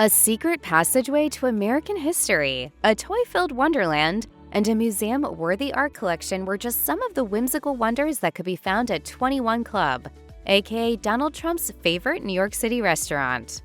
A secret passageway to American history, a toy-filled wonderland, and a museum-worthy art collection were just some of the whimsical wonders that could be found at 21 Club, aka Donald Trump's favorite New York City restaurant.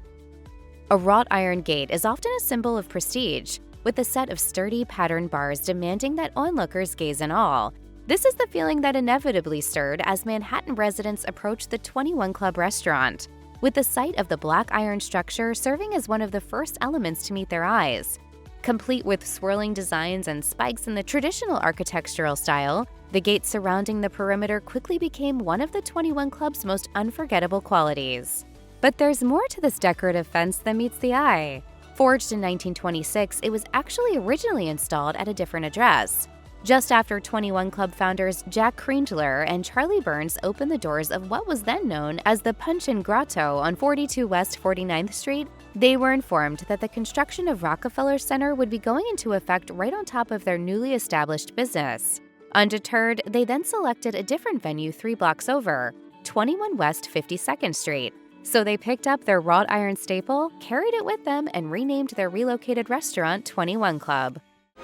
A wrought iron gate is often a symbol of prestige, with a set of sturdy patterned bars demanding that onlookers gaze in awe. This is the feeling that inevitably stirred as Manhattan residents approached the 21 Club restaurant, with the sight of the black iron structure serving as one of the first elements to meet their eyes. Complete with swirling designs and spikes in the traditional architectural style, the gate surrounding the perimeter quickly became one of the 21 Club's most unforgettable qualities. But there's more to this decorative fence than meets the eye. Forged in 1926, it was actually originally installed at a different address. Just after 21 Club founders Jack Kreindler and Charlie Burns opened the doors of what was then known as the Punch-In Grotto on 42 West 49th Street, they were informed that the construction of Rockefeller Center would be going into effect right on top of their newly established business. Undeterred, they then selected a different venue 3 blocks over, 21 West 52nd Street. So they picked up their wrought iron staple, carried it with them, and renamed their relocated restaurant 21 Club.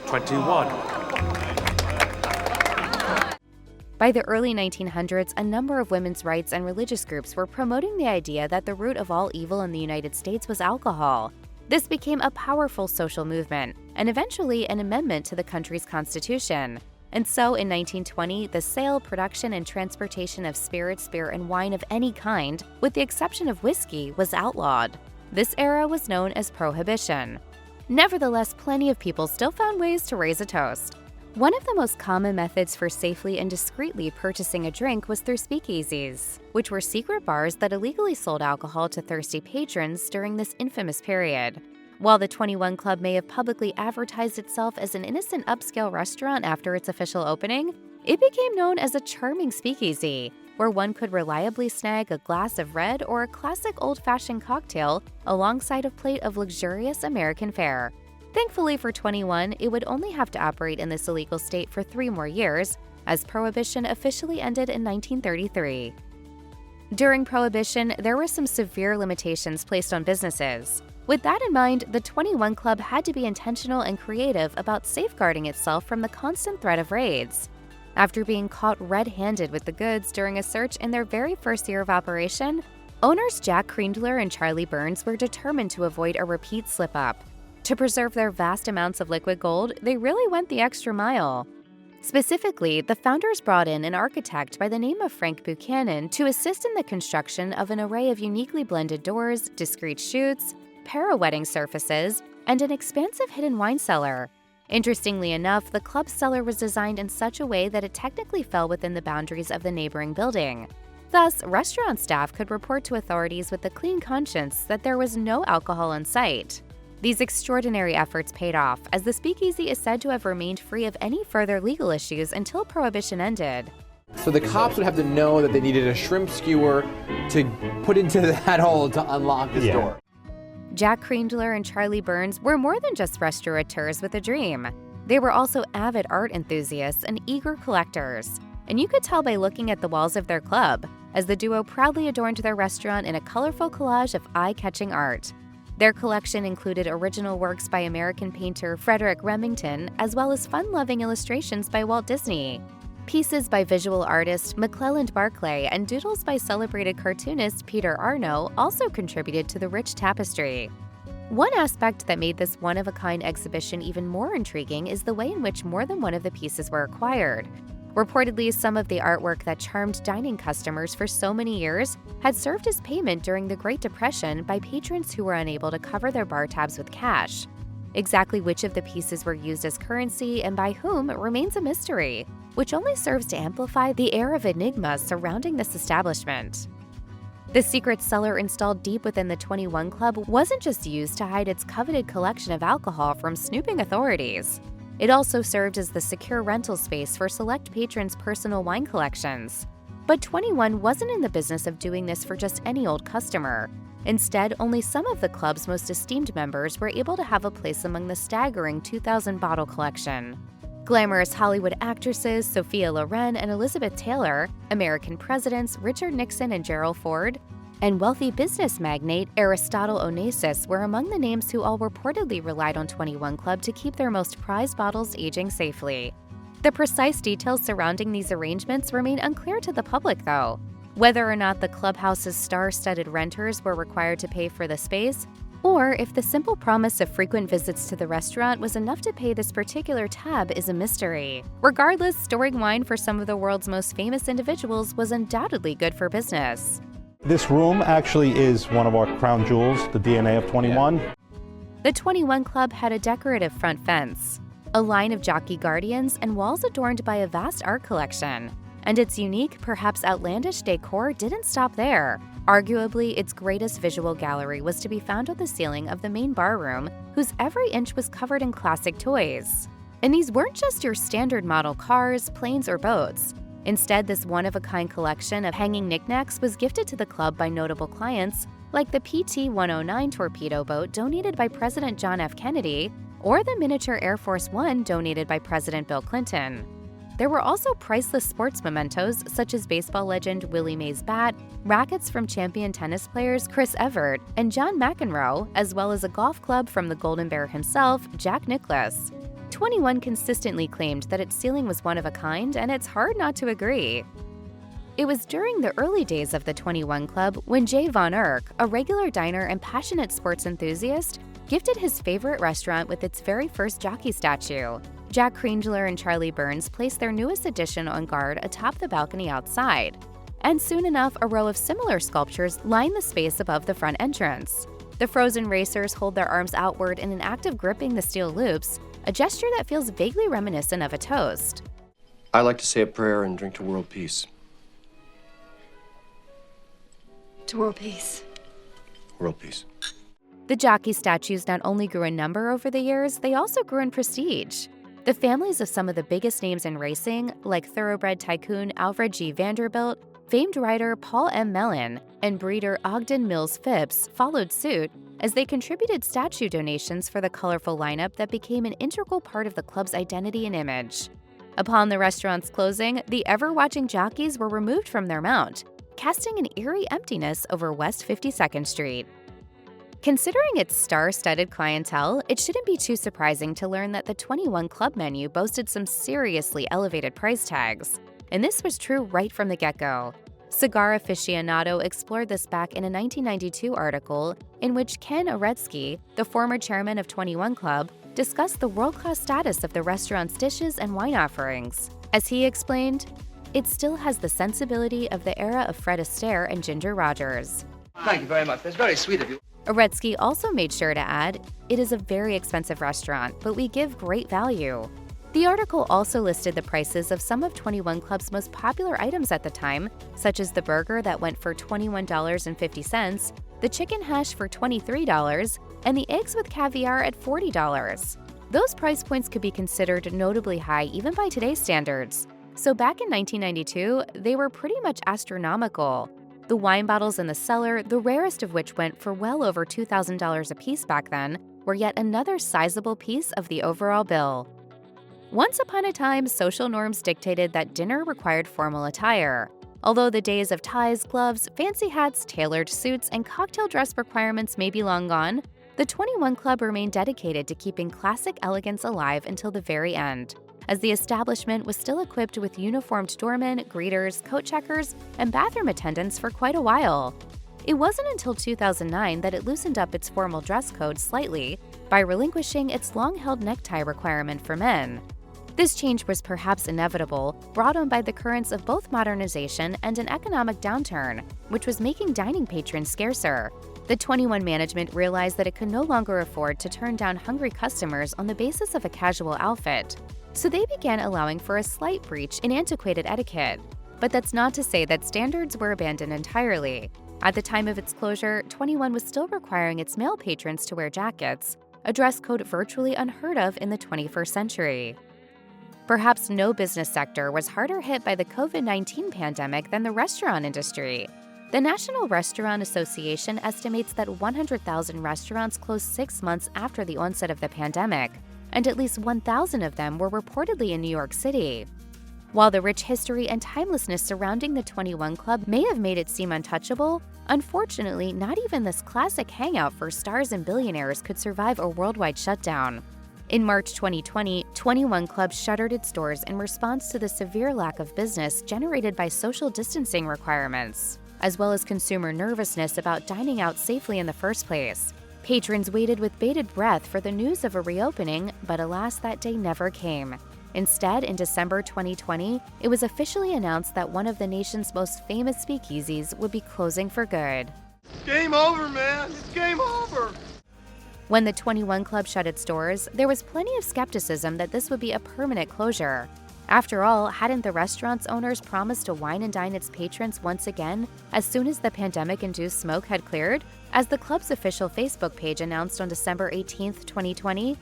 21. By the early 1900s, a number of women's rights and religious groups were promoting the idea that the root of all evil in the United States was alcohol. This became a powerful social movement, and eventually an amendment to the country's constitution. And so in 1920, the sale, production, and transportation of spirits, beer, and wine of any kind, with the exception of whiskey, was outlawed. This era was known as Prohibition. Nevertheless, plenty of people still found ways to raise a toast. One of the most common methods for safely and discreetly purchasing a drink was through speakeasies, which were secret bars that illegally sold alcohol to thirsty patrons during this infamous period. While the 21 Club may have publicly advertised itself as an innocent upscale restaurant after its official opening, it became known as a charming speakeasy, where one could reliably snag a glass of red or a classic old-fashioned cocktail alongside a plate of luxurious American fare. Thankfully for 21, it would only have to operate in this illegal state for 3 more years, as Prohibition officially ended in 1933. During Prohibition, there were some severe limitations placed on businesses. With that in mind, the 21 Club had to be intentional and creative about safeguarding itself from the constant threat of raids. After being caught red-handed with the goods during a search in their very first year of operation, owners Jack Kreindler and Charlie Burns were determined to avoid a repeat slip-up. To preserve their vast amounts of liquid gold, they really went the extra mile. Specifically, the founders brought in an architect by the name of Frank Buchanan to assist in the construction of an array of uniquely blended doors, discreet chutes, para-wetting surfaces, and an expansive hidden wine cellar. Interestingly enough, the club's cellar was designed in such a way that it technically fell within the boundaries of the neighboring building. Thus, restaurant staff could report to authorities with a clean conscience that there was no alcohol in sight. These extraordinary efforts paid off, as the speakeasy is said to have remained free of any further legal issues until Prohibition ended. So the cops would have to know that they needed a shrimp skewer to put into that hole to unlock this door. Jack Kreindler and Charlie Burns were more than just restaurateurs with a dream. They were also avid art enthusiasts and eager collectors. And you could tell by looking at the walls of their club, as the duo proudly adorned their restaurant in a colorful collage of eye-catching art. Their collection included original works by American painter Frederick Remington, as well as fun-loving illustrations by Walt Disney. Pieces by visual artist McClelland Barclay and doodles by celebrated cartoonist Peter Arno also contributed to the rich tapestry. One aspect that made this one-of-a-kind exhibition even more intriguing is the way in which more than one of the pieces were acquired. Reportedly, some of the artwork that charmed dining customers for so many years had served as payment during the Great Depression by patrons who were unable to cover their bar tabs with cash. Exactly which of the pieces were used as currency and by whom remains a mystery, which only serves to amplify the air of enigma surrounding this establishment. The secret cellar installed deep within the 21 Club wasn't just used to hide its coveted collection of alcohol from snooping authorities. It also served as the secure rental space for select patrons' personal wine collections. But 21 wasn't in the business of doing this for just any old customer. Instead, only some of the club's most esteemed members were able to have a place among the staggering 2,000 bottle collection. Glamorous Hollywood actresses Sophia Loren and Elizabeth Taylor, American presidents Richard Nixon and Gerald Ford, and wealthy business magnate Aristotle Onassis were among the names who all reportedly relied on 21 Club to keep their most prized bottles aging safely. The precise details surrounding these arrangements remain unclear to the public, though. Whether or not the clubhouse's star-studded renters were required to pay for the space, or if the simple promise of frequent visits to the restaurant was enough to pay this particular tab is a mystery. Regardless, storing wine for some of the world's most famous individuals was undoubtedly good for business. This room actually is one of our crown jewels, the DNA of 21. The 21 Club had a decorative front fence, a line of jockey guardians, and walls adorned by a vast art collection. And its unique, perhaps outlandish decor didn't stop there. Arguably, its greatest visual gallery was to be found on the ceiling of the main barroom, whose every inch was covered in classic toys. And these weren't just your standard model cars, planes, or boats. Instead, this one-of-a-kind collection of hanging knickknacks was gifted to the club by notable clients, like the PT-109 torpedo boat donated by President John F. Kennedy, or the miniature Air Force One donated by President Bill Clinton. There were also priceless sports mementos such as baseball legend Willie Mays' bat, rackets from champion tennis players Chris Evert and John McEnroe, as well as a golf club from the Golden Bear himself, Jack Nicklaus. 21 consistently claimed that its ceiling was one of a kind, and it's hard not to agree. It was during the early days of the 21 Club when Jay Von Erck, a regular diner and passionate sports enthusiast, gifted his favorite restaurant with its very first jockey statue. Jack Krangler and Charlie Burns placed their newest addition on guard atop the balcony outside. And soon enough, a row of similar sculptures line the space above the front entrance. The frozen racers hold their arms outward in an act of gripping the steel loops, a gesture that feels vaguely reminiscent of a toast. I like to say a prayer and drink to world peace. To world peace. World peace. The jockey statues not only grew in number over the years, they also grew in prestige. The families of some of the biggest names in racing, like thoroughbred tycoon Alfred G. Vanderbilt, famed rider Paul M. Mellon, and breeder Ogden Mills Phipps, followed suit as they contributed statue donations for the colorful lineup that became an integral part of the club's identity and image. Upon the restaurant's closing, the ever-watching jockeys were removed from their mount, casting an eerie emptiness over West 52nd Street. Considering its star-studded clientele, it shouldn't be too surprising to learn that the 21 Club menu boasted some seriously elevated price tags. And this was true right from the get-go. Cigar Aficionado explored this back in a 1992 article in which Ken Oretsky, the former chairman of 21 Club, discussed the world-class status of the restaurant's dishes and wine offerings. As he explained, it still has the sensibility of the era of Fred Astaire and Ginger Rogers. Thank you very much. That's very sweet of you. Oretsky also made sure to add, "It is a very expensive restaurant, but we give great value." The article also listed the prices of some of 21 Club's most popular items at the time, such as the burger that went for $21.50, the chicken hash for $23, and the eggs with caviar at $40. Those price points could be considered notably high even by today's standards. So back in 1992, they were pretty much astronomical. The wine bottles in the cellar, the rarest of which went for well over $2,000 a piece back then, were yet another sizable piece of the overall bill. Once upon a time, social norms dictated that dinner required formal attire. Although the days of ties, gloves, fancy hats, tailored suits, and cocktail dress requirements may be long gone, the 21 Club remained dedicated to keeping classic elegance alive until the very end, as the establishment was still equipped with uniformed doormen, greeters, coat checkers, and bathroom attendants for quite a while. It wasn't until 2009 that it loosened up its formal dress code slightly by relinquishing its long-held necktie requirement for men. This change was perhaps inevitable, brought on by the currents of both modernization and an economic downturn, which was making dining patrons scarcer. The 21 management realized that it could no longer afford to turn down hungry customers on the basis of a casual outfit. So they began allowing for a slight breach in antiquated etiquette. But that's not to say that standards were abandoned entirely. At the time of its closure, 21 was still requiring its male patrons to wear jackets, a dress code virtually unheard of in the 21st century. Perhaps no business sector was harder hit by the COVID-19 pandemic than the restaurant industry. The National Restaurant Association estimates that 100,000 restaurants closed 6 months after the onset of the pandemic, and at least 1,000 of them were reportedly in New York City. While the rich history and timelessness surrounding the 21 Club may have made it seem untouchable, unfortunately, not even this classic hangout for stars and billionaires could survive a worldwide shutdown. In March 2020, 21 Club shuttered its doors in response to the severe lack of business generated by social distancing requirements, as well as consumer nervousness about dining out safely in the first place. Patrons waited with bated breath for the news of a reopening, but alas, that day never came. Instead, in December 2020, it was officially announced that one of the nation's most famous speakeasies would be closing for good. Game over, man! It's game over! When the 21 Club shut its doors, there was plenty of skepticism that this would be a permanent closure. After all, hadn't the restaurant's owners promised to wine and dine its patrons once again as soon as the pandemic-induced smoke had cleared? As the club's official Facebook page announced on December 18, 2020,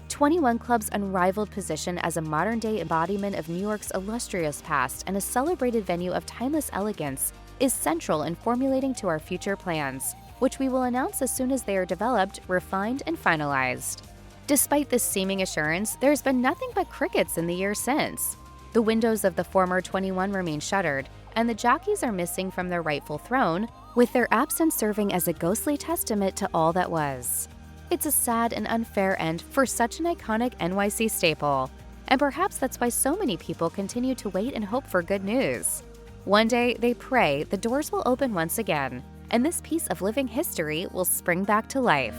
21 Club's unrivaled position as a modern-day embodiment of New York's illustrious past and a celebrated venue of timeless elegance is central in formulating to our future plans, which we will announce as soon as they are developed, refined, and finalized. Despite this seeming assurance, there's been nothing but crickets in the years since. The windows of the former 21 remain shuttered, and the jockeys are missing from their rightful throne, with their absence serving as a ghostly testament to all that was. It's a sad and unfair end for such an iconic NYC staple, and perhaps that's why so many people continue to wait and hope for good news. One day, they pray the doors will open once again, and this piece of living history will spring back to life.